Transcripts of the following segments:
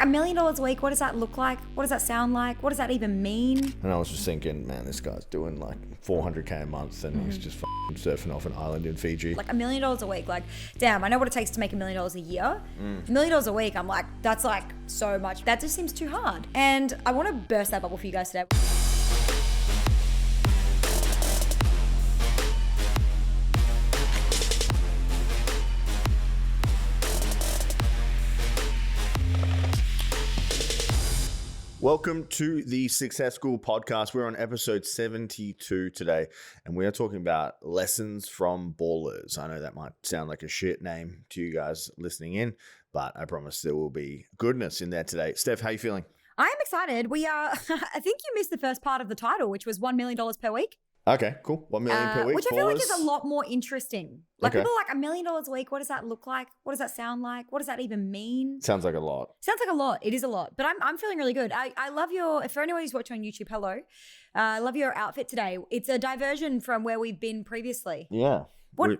$1 million a week, what does that look like? What does that sound like? What does that even mean? And I was just thinking, man, this guy's doing like 400K a month and he's just surfing off an island in Fiji. Like $1 million a week, like, damn, I know what it takes to make $1 million a year. $1 million a week, I'm like, that's like so much. That just seems too hard. And I want to burst that bubble for you guys today. Welcome to the Success School podcast. We're on episode 72 today, and we are talking about lessons from ballers. I know that might sound like a shit name to you guys listening in, but I promise there will be goodness in there today. Steph, how you feeling? I am excited. We are, I think you missed the first part of the title, which was $1 million per week. Okay, cool. 1 million per week. Which I feel like is a lot more interesting. Like Okay. people are like $1 million a week. What does that look like? What does that sound like? What does that even mean? Sounds like a lot. Sounds like a lot. It is a lot, but I'm feeling really good. I love your, for anyone who's watching on YouTube, hello. I love your outfit today. It's a diversion from where we've been previously. Yeah.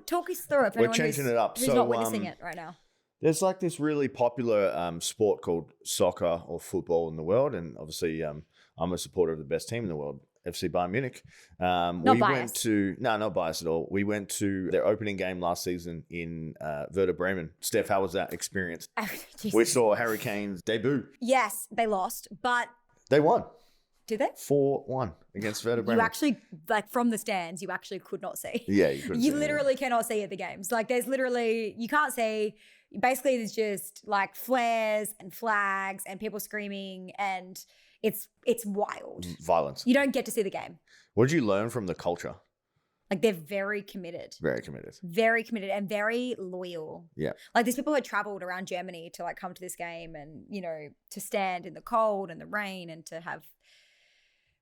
Talk us through it for we're anyone changing it up. who's So, not witnessing it right now. There's like this really popular sport called soccer or football in the world. And obviously I'm a supporter of the best team in the world, FC Bayern Munich. Not biased. Not biased at all. We went to their opening game last season in Werder Bremen. Steph, how was that experience? Oh, We saw Harry Kane's debut. Yes, they lost, but They won did they? 4-1 against Werder Bremen. You actually, like from the stands, you actually could not see. Yeah, you couldn't You see it. literally cannot see at the games. Like there's literally, you can't see. Basically, there's just like flares and flags and people screaming, and it's wild. Violence. You don't get to see the game. What did you learn from the culture? Like they're very committed. Very committed. Very committed and very loyal. Yeah. Like these people had traveled around Germany to like come to this game and, you know, to stand in the cold and the rain and to have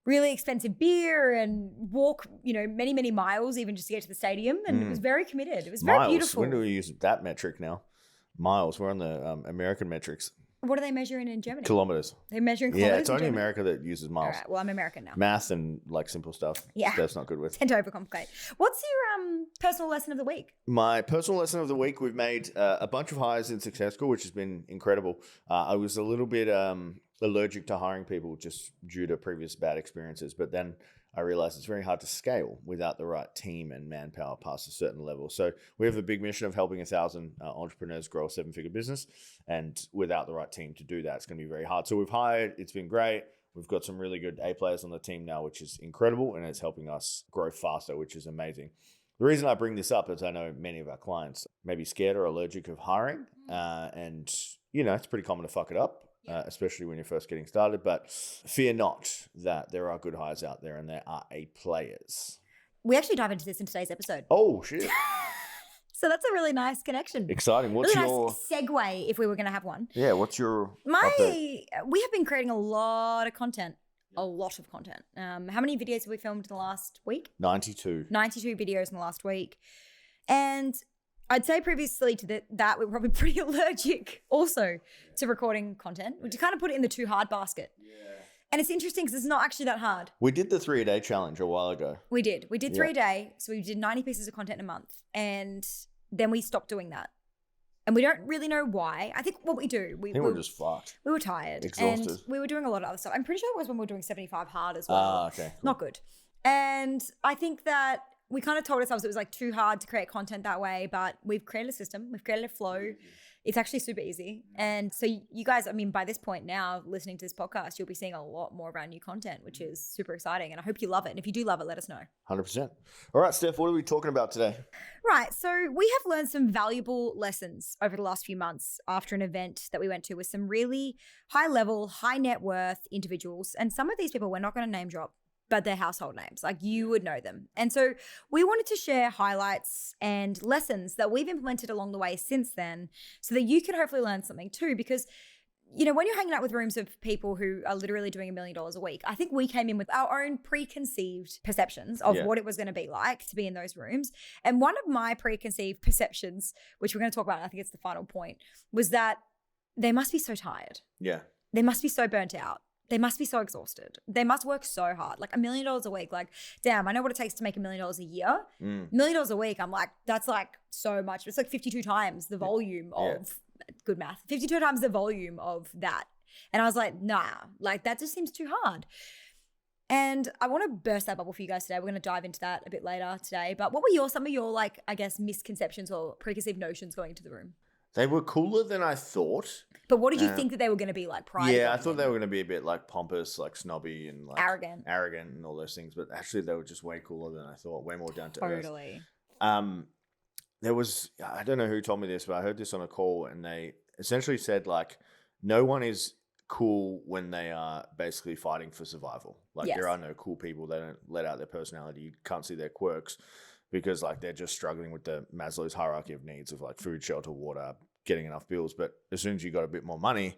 really expensive beer and walk, you know, many, many miles even just to get to the stadium. And it was very committed. It was very Miles. beautiful. When do we use that metric now? Miles. We're on the American metrics. What are they measuring in Germany? Kilometers. They're measuring kilometers. Yeah, it's in only Germany? America that uses All miles. right. Well, I'm American now. Math and like simple stuff. Yeah. Steph's not good with. Tend to overcomplicate. What's your personal lesson of the week? My personal lesson of the week, we've made a bunch of hires in Success School, which has been incredible. I was a little bit allergic to hiring people just due to previous bad experiences, but then I realized it's very hard to scale without the right team and manpower past a certain level. So we have a big mission of helping 1,000 entrepreneurs grow a 7-figure business. And without the right team to do that, it's going to be very hard. So we've hired, it's been great. We've got some really good A players on the team now, which is incredible. And it's helping us grow faster, which is amazing. The reason I bring this up is I know many of our clients may be scared or allergic of hiring. And, you know, it's pretty common to fuck it up. Especially when you're first getting started. But fear not that there are good hires out there and there are A players. We actually dive into this in today's episode. Oh, shit. So that's a really nice connection. Exciting. What's Really your... nice segue if we were going to have one. Yeah, what's your update? We have been creating a lot of content. A lot of content. How many videos have we filmed in the last week? 92. 92 videos in the last week. And I'd say previously to that we're probably pretty allergic also to recording content, which you kind of put it in the too hard basket. Yeah. And it's interesting because it's not actually that hard. We did the 3-a-day challenge a while ago. We did 3 a day. So we did 90 pieces of content in a month. And then we stopped doing that. And we don't really know why. I think what we do, we we're just fucked. We were tired. Exhausted. And we were doing a lot of other stuff. I'm pretty sure it was when we were doing 75 hard as well. Okay. Cool. Not good. And I think that we kind of told ourselves it was like too hard to create content that way, but we've created a system, we've created a flow. It's actually super easy. And so you guys, I mean, by this point now, listening to this podcast, you'll be seeing a lot more of our new content, which is super exciting. And I hope you love it. And if you do love it, let us know. 100%. All right, Steph, what are we talking about today? Right. So we have learned some valuable lessons over the last few months after an event that we went to with some really high level, high net worth individuals. And some of these people we're not going to name drop, but they're household names, like you would know them. And so we wanted to share highlights and lessons that we've implemented along the way since then so that you can hopefully learn something too. Because, you know, when you're hanging out with rooms of people who are literally doing $1 million a week, I think we came in with our own preconceived perceptions of what it was going to be like to be in those rooms. And one of my preconceived perceptions, which we're going to talk about, and I think it's the final point, was that they must be so tired. Yeah. They must be so burnt out. They must be so exhausted. They must work so hard. Like $1 million a week. Like, damn, I know what it takes to make $1 million a year. $1 million a week, I'm like, that's like so much. It's like 52 times the volume of, good math, 52 times the volume of that. And I was like, nah, like that just seems too hard. And I want to burst that bubble for you guys today. We're going to dive into that a bit later today. But what were some of your, like, I guess, misconceptions or preconceived notions going into the room? They were cooler than I thought. But what did you think that they were going to be like prior? Yeah, I thought they were going to be a bit like pompous, like snobby and like arrogant and all those things. But actually they were just way cooler than I thought, way more down to earth. Totally. There was, I don't know who told me this, but I heard this on a call and they essentially said like, no one is cool when they are basically fighting for survival. Like there are no cool people. They don't let out their personality. You can't see their quirks because like they're just struggling with the Maslow's hierarchy of needs of like food, shelter, water, getting enough bills. But as soon as you got a bit more money,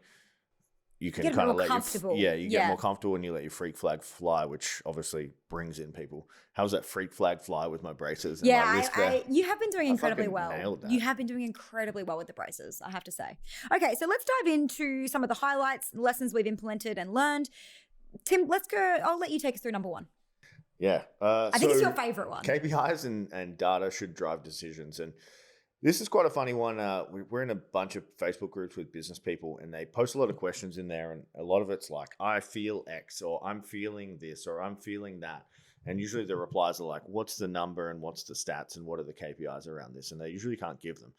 you can kind of let you get more comfortable and you let your freak flag fly, which obviously brings in people. How's that freak flag fly with my braces? And Yeah, you have been doing incredibly well. You have been doing incredibly well with the braces, I have to say. Okay, so let's dive into some of the highlights, lessons we've implemented and learned. Tim, let's go. I'll let you take us through number one. Yeah. I think it's your favorite one. KPIs and data should drive decisions. And this is quite a funny one. We're in a bunch of Facebook groups with business people and they post a lot of questions in there. And a lot of it's like, I feel X or I'm feeling this or I'm feeling that. And usually the replies are like, what's the number and what's the stats and what are the KPIs around this? And they usually can't give them.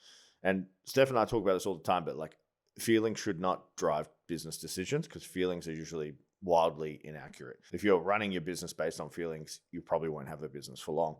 And Steph and I talk about this all the time, but like feelings should not drive business decisions because feelings are usually wildly inaccurate. If you're running your business based on feelings, you probably won't have a business for long.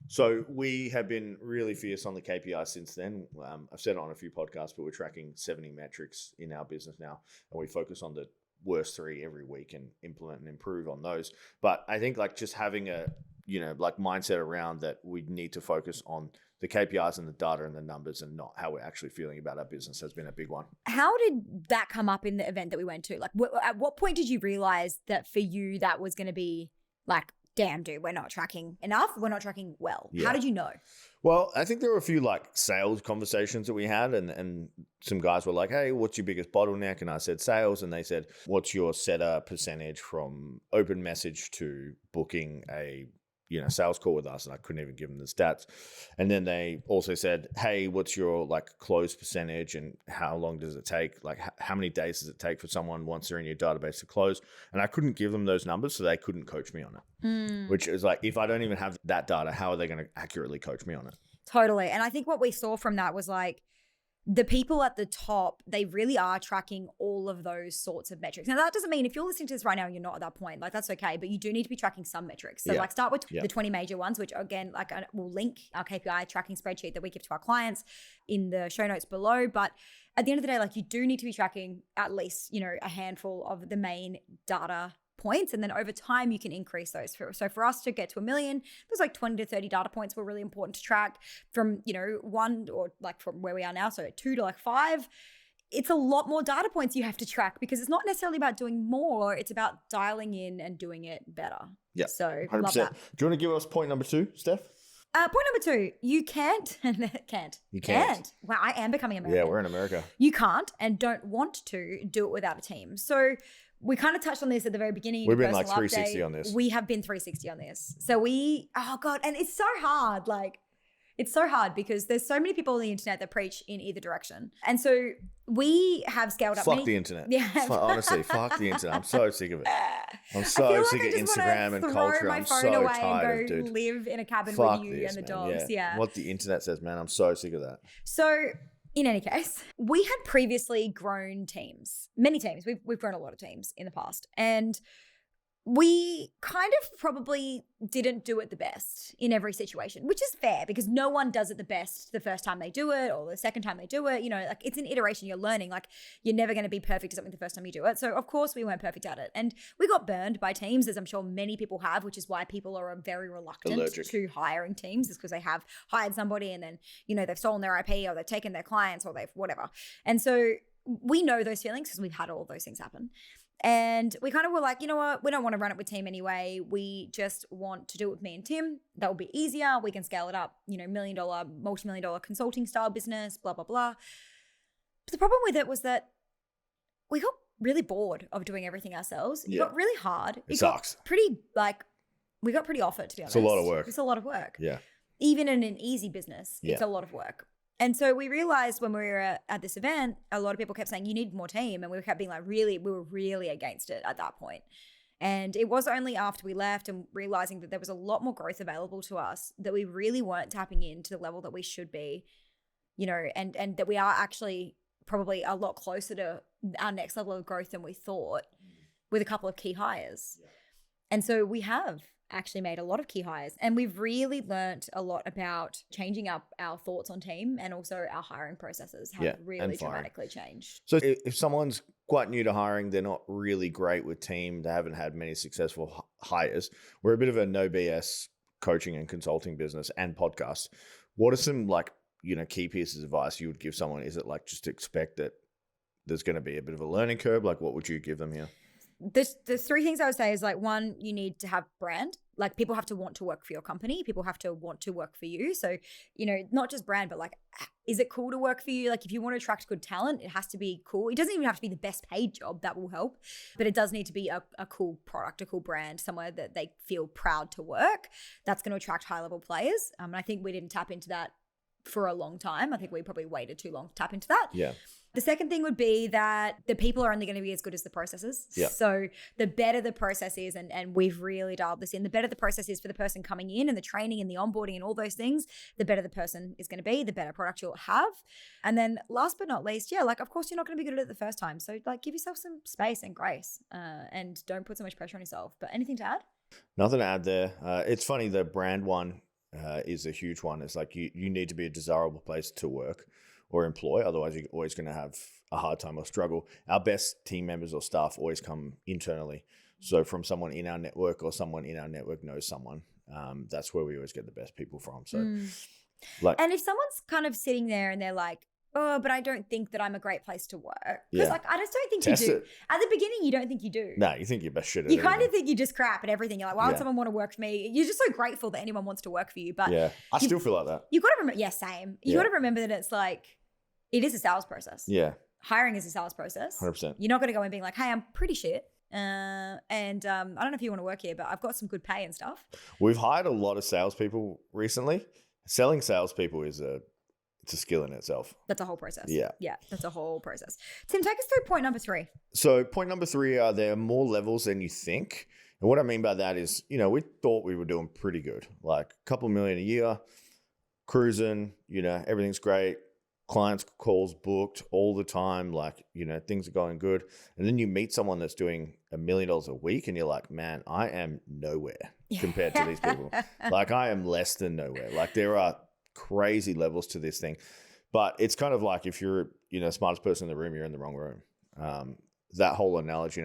So we have been really fierce on the KPI since then. I've said it on a few podcasts, but we're tracking 70 metrics in our business now, and we focus on the worst 3 every week and implement and improve on those. But I think like just having a, like mindset around that we need to focus on the KPIs and the data and the numbers and not how we're actually feeling about our business has been a big one. How did that come up in the event that we went to? Like at what point did you realize that for you that was going to be like, damn, dude, we're not tracking enough. We're not tracking well. Yeah. How did you know? Well, I think there were a few like sales conversations that we had and some guys were like, hey, what's your biggest bottleneck? And I said sales. And they said, what's your setter percentage from open message to booking a sales call with us? And I couldn't even give them the stats. And then they also said, hey, what's your like close percentage and how long does it take? Like how many days does it take for someone once they're in your database to close? And I couldn't give them those numbers, so they couldn't coach me on it, which is like, if I don't even have that data, how are they going to accurately coach me on it? Totally. And I think what we saw from that was like, the people at the top, they really are tracking all of those sorts of metrics. Now, that doesn't mean if you're listening to this right now and you're not at that point, like that's okay, but you do need to be tracking some metrics. So like start with the 20 major ones, which again, like we'll link our KPI tracking spreadsheet that we give to our clients in the show notes below. But at the end of the day, like you do need to be tracking at least, a handful of the main data points. And then over time, you can increase those. So for us to get to 1 million, there's like 20 to 30 data points were really important to track from, 1 or like from where we are now. So 2 to like 5, it's a lot more data points you have to track because it's not necessarily about doing more. It's about dialing in and doing it better. Yeah. So 100%. Love that. Do you want to give us point number 2, Steph? Point number 2, you can't. You can't. Wow, I am becoming American. Yeah, we're in America. You can't and don't want to do it without a team. So we kind of touched on this at the very beginning. We've been like 360 on this. We have been 360 on this. So oh God, and it's so hard. Like, it's so hard because there's so many people on the internet that preach in either direction. And so we have scaled up. Fuck the internet. Yeah. Honestly, fuck the internet. I'm so sick of it. I'm so sick of Instagram and culture. I'm so tired of, dude. Live in a cabin with you and the dogs. Yeah. What the internet says, man. I'm so sick of that. So in any case, we had previously grown teams, many teams. We've grown a lot of teams in the past. And we kind of probably didn't do it the best in every situation, which is fair because no one does it the best the first time they do it or the second time they do it. Like it's an iteration. You're learning. Like you're never going to be perfect at something the first time you do it. So of course we weren't perfect at it. And we got burned by teams, as I'm sure many people have, which is why people are very reluctant to hiring teams, is because they have hired somebody and then, they've stolen their IP or they've taken their clients or they've whatever. And so we know those feelings because we've had all those things happen. And we kind of were like, you know what? We don't want to run it with team anyway. We just want to do it with me and Tim. That will be easier. We can scale it up, $1 million, multi-million-dollar consulting style business, blah, blah, blah. But the problem with it was that we got really bored of doing everything ourselves. It got really hard. It sucks. We got pretty off it, to be honest. It's a lot of work. It's a lot of work. Yeah. Even in an easy business, it's a lot of work. And so we realized when we were at this event, a lot of people kept saying, you need more team. And we kept being like, we were really against it at that point. And it was only after we left and realizing that there was a lot more growth available to us that we really weren't tapping into the level that we should be, and that we are actually probably a lot closer to our next level of growth than we thought with a couple of key hires. Yeah. And so we have actually made a lot of key hires, and we've really learnt a lot about changing up our thoughts on team, and also our hiring processes have really dramatically changed. So if someone's quite new to hiring, they're not really great with team, they haven't had many successful hires, we're a bit of a no BS coaching and consulting business and podcast. What are some key pieces of advice you would give someone? Is it just to expect that there's going to be a bit of a learning curve? What would you give them here? The three things I would say is one, you need to have brand. People have to want to work for your company. People have to want to work for you. So, not just brand, but is it cool to work for you? If you want to attract good talent, it has to be cool. It doesn't even have to be the best paid job. That will help. But it does need to be a cool product, a cool brand, somewhere that they feel proud to work. That's going to attract high level players. And I think we didn't tap into that for a long time. I think we probably waited too long to tap into that. Yeah. The second thing would be that the people are only going to be as good as the processes. Yeah. So the better the process is, and we've really dialed this in, the better the process is for the person coming in and the training and the onboarding and all those things, the better the person is going to be, the better product you'll have. And then last but not least, of course you're not going to be good at it the first time. So give yourself some space and grace and don't put so much pressure on yourself. But anything to add? Nothing to add there. It's funny, the brand one is a huge one. It's you need to be a desirable place to work or employ. Otherwise, you're always going to have a hard time or struggle. Our best team members or staff always come internally. So from someone in our network or someone in our network knows someone. That's where we always get the best people from. So, and if someone's kind of sitting there and they're like, oh, but I don't think that I'm a great place to work. Because I just don't think Test you do. it. At the beginning, you don't think you do. No, you think you're best shit at You everything. kind of think you're just crap at everything. You're like, why would someone want to work for me? You're just so grateful that anyone wants to work for you. But I still feel like that. You got to remember, same. You got to remember that it's it is a sales process. Yeah. Hiring is a sales process. 100%. You're not going to go in being like, hey, I'm pretty shit. I don't know if you want to work here, but I've got some good pay and stuff. We've hired a lot of salespeople recently. Selling salespeople it's a skill in itself. That's a whole process. Yeah. Yeah, that's a whole process. Tim, take us through point number 3. So point number 3 are there are more levels than you think. And what I mean by that is, we thought we were doing pretty good. A couple million a year, cruising, everything's great. Clients calls booked all the time. Things are going good. And then you meet someone that's doing $1 million a week and you're like, man, I am nowhere compared to these people. I am less than nowhere. There are crazy levels to this thing. But it's kind of like if you're, smartest person in the room, you're in the wrong room. That whole analogy,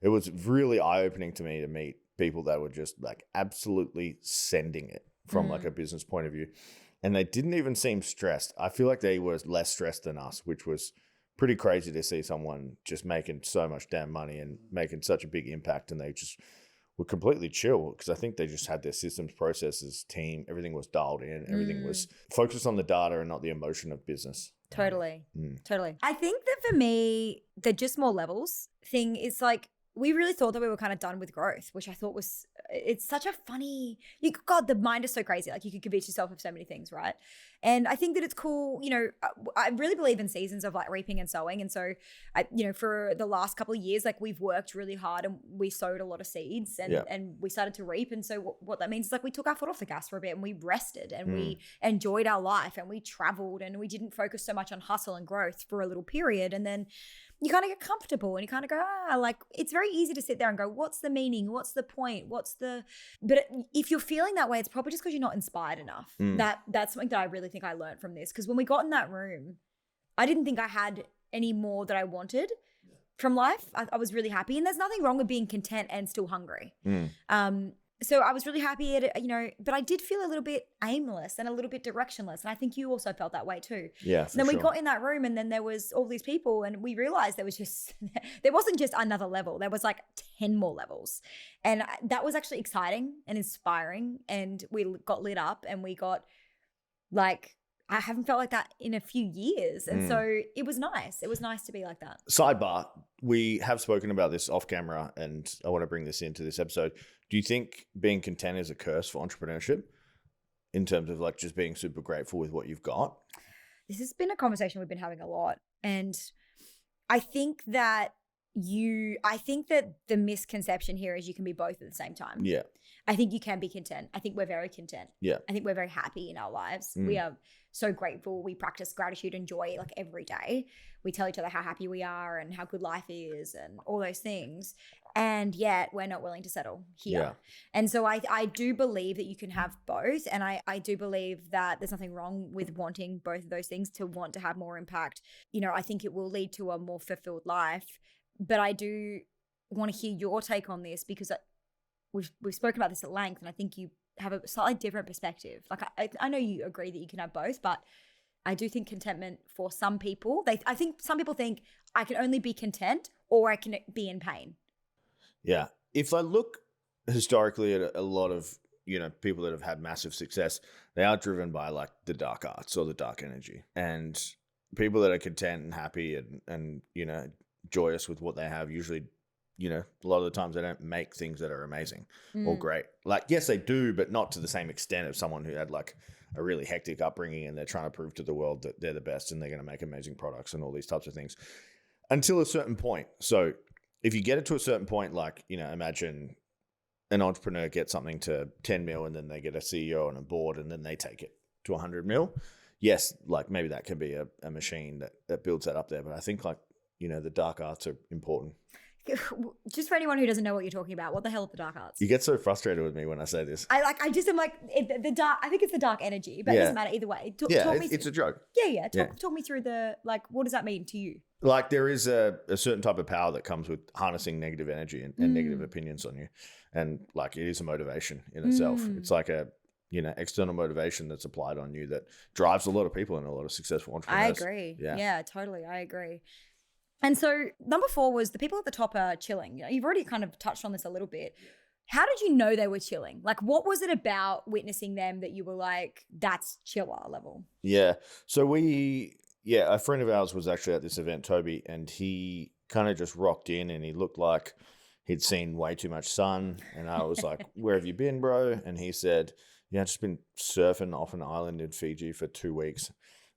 it was really eye-opening to me to meet people that were just absolutely sending it from a business point of view. And they didn't even seem stressed. I feel like they were less stressed than us, which was pretty crazy to see someone just making so much damn money and making such a big impact. And they just were completely chill because I think they just had their systems, processes, team. Everything was dialed in. Everything was focused on the data and not the emotion of business. Totally. Totally. I think that for me, the just more levels thing is we really thought that we were kind of done with growth, which I thought was, it's such a funny, God, the mind is so crazy. You could convince yourself of so many things, right? And I think that it's cool, I really believe in seasons of reaping and sowing. And so, for the last couple of years, we've worked really hard and we sowed a lot of seeds and we started to reap. And so what that means is we took our foot off the gas for a bit and we rested and we enjoyed our life and we traveled and we didn't focus so much on hustle and growth for a little period. And then you kind of get comfortable and you kind of go, it's very easy to sit there and go, what's the meaning? What's the point? But if you're feeling that way, it's probably just because you're not inspired enough. That's something that I really think I learned from this. Because when we got in that room, I didn't think I had any more that I wanted from life. I was really happy. And there's nothing wrong with being content and still hungry. So I was really happy at it, but I did feel a little bit aimless and a little bit directionless. And I think you also felt that way too. Yeah. Then we got in that room and then there was all these people and we realized there wasn't just another level. There was 10 more levels. And that was actually exciting and inspiring. And we got lit up and we got I haven't felt like that in a few years. And so it was nice. It was nice to be like that. Sidebar, we have spoken about this off camera and I want to bring this into this episode. Do you think being content is a curse for entrepreneurship in terms of just being super grateful with what you've got? This has been a conversation we've been having a lot. And I think that the misconception here is you can be both at the same time. Yeah. I think you can be content. I think we're very content. Yeah. I think we're very happy in our lives. We are so grateful. We practice gratitude and joy like every day. We tell each other how happy we are and how good life is and all those things. And yet we're not willing to settle here. Yeah. And so I do believe that you can have both. And I do believe that there's nothing wrong with wanting both of those things, to want to have more impact. You know, I think it will lead to a more fulfilled life. But I do want to hear your take on this, because we've spoken about this at length, and I think you have a slightly different perspective. Like I know you agree that you can have both, but I do think contentment for some people, I think some people think I can only be content or I can be in pain. Yeah. If I look historically at a lot of, you know, people that have had massive success, they are driven by like the dark arts or the dark energy. And people that are content and happy and you know, joyous with what they have, usually, you know, a lot of the times they don't make things that are amazing or great. Like, yes, they do, but not to the same extent of someone who had like a really hectic upbringing and they're trying to prove to the world that they're the best and they're going to make amazing products and all these types of things until a certain point. So if you get it to a certain point, like, you know, imagine an entrepreneur gets something to 10 mil and then they get a CEO and a board and then they take it to 100 mil. Yes, like maybe that could be a machine that builds that up there. But I think like, you know, the dark arts are important. Just for anyone who doesn't know what you're talking about, what the hell are the dark arts? You get so frustrated with me when I say this. I think it's the dark energy, but it doesn't matter either way. It's a joke. Yeah. Talk me through what does that mean to you? Like there is a certain type of power that comes with harnessing negative energy and negative opinions on you. And like it is a motivation in itself. It's like a, you know, external motivation that's applied on you that drives a lot of people and a lot of successful entrepreneurs. I agree. Yeah, totally. I agree. And so number 4 was the people at the top are chilling. You know, you've already kind of touched on this a little bit. How did you know they were chilling? Like, what was it about witnessing them that you were like, that's chiller level? Yeah. So a friend of ours was actually at this event, Toby, and he kind of just rocked in and he looked like he'd seen way too much sun. And I was like, where have you been, bro? And he said, yeah, I've just been surfing off an island in Fiji for 2 weeks.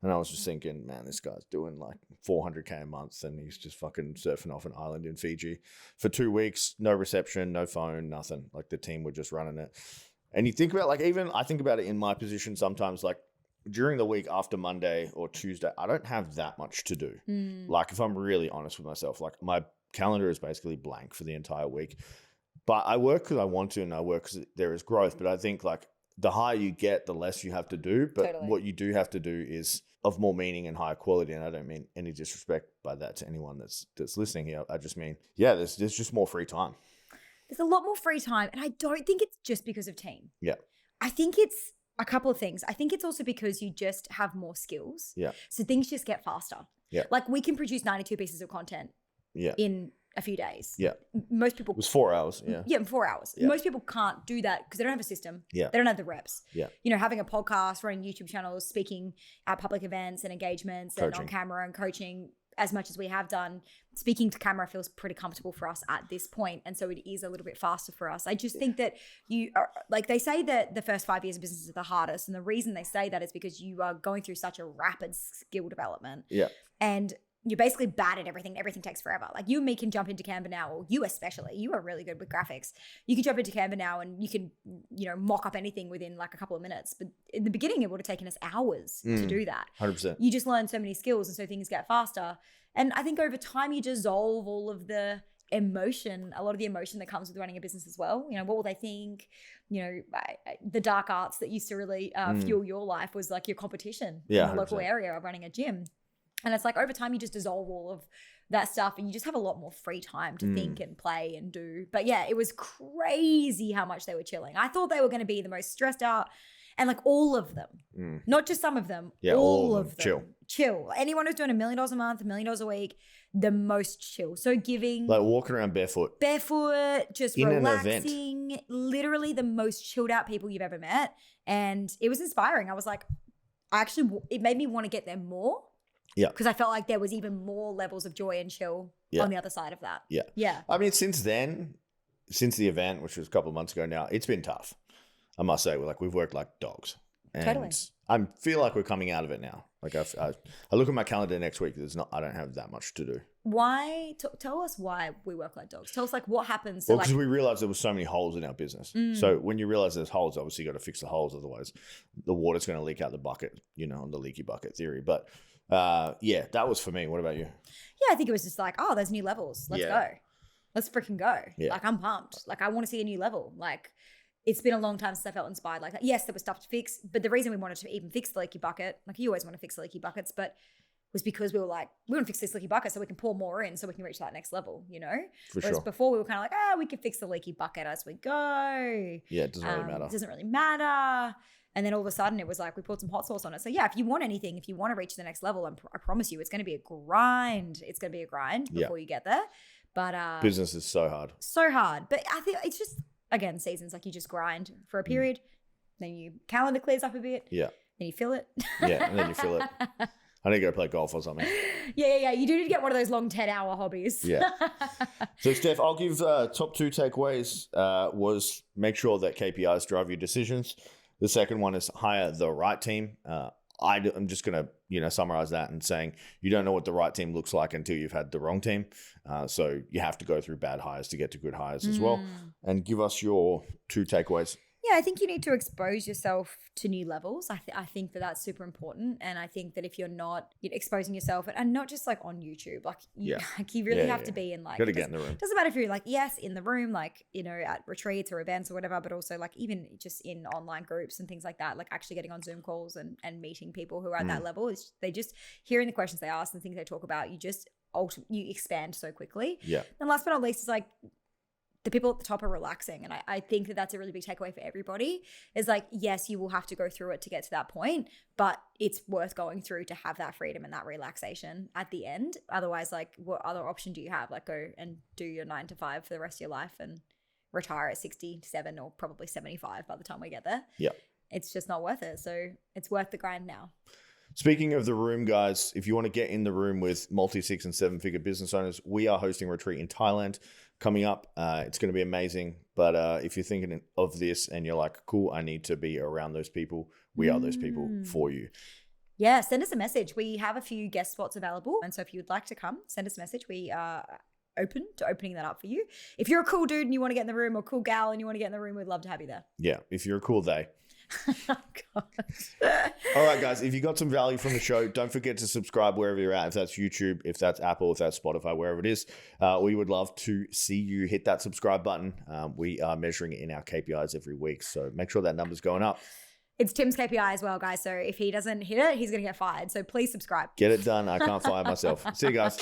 And I was just thinking, man, this guy's doing like 400K a month and he's just fucking surfing off an island in Fiji for 2 weeks, no reception, no phone, nothing. Like the team were just running it. And you think about like, even I think about it in my position sometimes, like during the week after Monday or Tuesday, I don't have that much to do. Like if I'm really honest with myself, like my calendar is basically blank for the entire week. But I work because I want to and I work because there is growth. But I think like the higher you get, the less you have to do. But what you do have to do is of more meaning and higher quality. And I don't mean any disrespect by that to anyone that's listening here. I just mean, there's just more free time. There's a lot more free time. And I don't think it's just because of team. Yeah. I think it's a couple of things. I think it's also because you just have more skills. Yeah. So things just get faster. Yeah. Like we can produce 92 pieces of content in a few days. Yeah. Most people. It was 4 hours. Yeah. Yeah, 4 hours. Yeah. Most people can't do that because they don't have a system. Yeah. They don't have the reps. Yeah. You know, having a podcast, running YouTube channels, speaking at public events and engagements and on camera and coaching as much as we have done, speaking to camera feels pretty comfortable for us at this point. And so it is a little bit faster for us. I just think that you are, like they say that the first 5 years of business is the hardest. And the reason they say that is because you are going through such a rapid skill development. Yeah. And you're basically bad at everything. Everything takes forever. Like you and me can jump into Canva now, or you especially, you are really good with graphics. You can jump into Canva now and you can, you know, mock up anything within like a couple of minutes. But in the beginning, it would have taken us hours to do that. 100%. You just learn so many skills and so things get faster. And I think over time you dissolve all of the emotion, a lot of the emotion that comes with running a business as well. You know, what will they think? You know, the dark arts that used to really fuel your life was like your competition in the local area of running a gym. And it's like over time you just dissolve all of that stuff and you just have a lot more free time to think and play and do. But yeah, it was crazy how much they were chilling. I thought they were going to be the most stressed out, and like all of them, not just some of them, all of them. Chill. Anyone who's doing $1 million a month, $1 million a week, the most chill. So giving. Like walking around barefoot, just in relaxing, literally the most chilled out people you've ever met. And it was inspiring. I was like, it made me want to get there more. Yeah. Because I felt like there was even more levels of joy and chill on the other side of that. Yeah. Yeah. I mean, since the event, which was a couple of months ago now, it's been tough. I must say, we've worked like dogs. And I feel like we're coming out of it now. Like I look at my calendar next week. I don't have that much to do. Why? Tell us why we work like dogs. Tell us like what happens. Well, because we realized there were so many holes in our business. So when you realize there's holes, obviously you got to fix the holes. Otherwise, the water's going to leak out the bucket. On the leaky bucket theory. But that was for me. What about you? Yeah, I think it was just like, oh, there's new levels. Let's go. Let's freaking go. Yeah. Like I'm pumped. Like I want to see a new level. Like it's been a long time since I felt inspired like that. Yes, there was stuff to fix, but the reason we wanted to even fix the leaky bucket, like you always want to fix the leaky buckets, but was because we were like, we want to fix this leaky bucket so we can pour more in so we can reach that next level, Whereas before we were kind of like, we can fix the leaky bucket as we go. Yeah, it doesn't really matter. It doesn't really matter. And then all of a sudden it was like we poured some hot sauce on it. So yeah, if you want anything, if you want to reach the next level, I promise you it's going to be a grind. It's going to be a grind before you get there. But business is so hard. So hard. But I think it's just, again, seasons, like you just grind for a period. Then your calendar clears up a bit. Yeah. Then you fill it. Yeah, and then you fill it. I need to go play golf or something. Yeah. You do need to get one of those long 10-hour hobbies. Yeah. So, Steph, I'll give top 2 takeaways was make sure that KPIs drive your decisions. The second one is hire the right team. I'm just going to, summarize that and saying you don't know what the right team looks like until you've had the wrong team. So you have to go through bad hires to get to good hires as well. And give us your 2 takeaways. Yeah, I think you need to expose yourself to new levels. I think that that's super important. And I think that if you're not exposing yourself, and not just like on YouTube, like you really have to be in like, got to get in the room. Doesn't matter if you're like, yes, in the room, like, at retreats or events or whatever, but also like even just in online groups and things like that, like actually getting on Zoom calls and meeting people who are at that level. They just hearing the questions they ask and things they talk about, you expand so quickly. Yeah. And last but not least is like, the people at the top are relaxing. And I think that that's a really big takeaway for everybody is like, yes, you will have to go through it to get to that point, but it's worth going through to have that freedom and that relaxation at the end. Otherwise, like what other option do you have? Like go and do your 9 to 5 for the rest of your life and retire at 67 or probably 75 by the time we get there. Yeah. It's just not worth it. So it's worth the grind now. Speaking of the room, guys, if you want to get in the room with multi-6 and 7-figure business owners, we are hosting a retreat in Thailand coming up. It's going to be amazing. But if you're thinking of this and you're like, cool, I need to be around those people, we are those people for you. Yeah, send us a message. We have a few guest spots available. And so if you would like to come, send us a message. We are open to opening that up for you. If you're a cool dude and you want to get in the room, or cool gal and you want to get in the room, we'd love to have you there. Yeah, if you're a cool they. Oh, God. All right, guys, if you got some value from the show, don't forget to subscribe wherever you're at. If that's YouTube, if that's Apple, if that's Spotify, wherever it is, we would love to see you hit that subscribe button. We are measuring it in our KPIs every week, so make sure that number's going up. It's Tim's KPI as well, guys. So if he doesn't hit it, he's going to get fired. So please subscribe. Get it done. I can't fire myself. See you guys.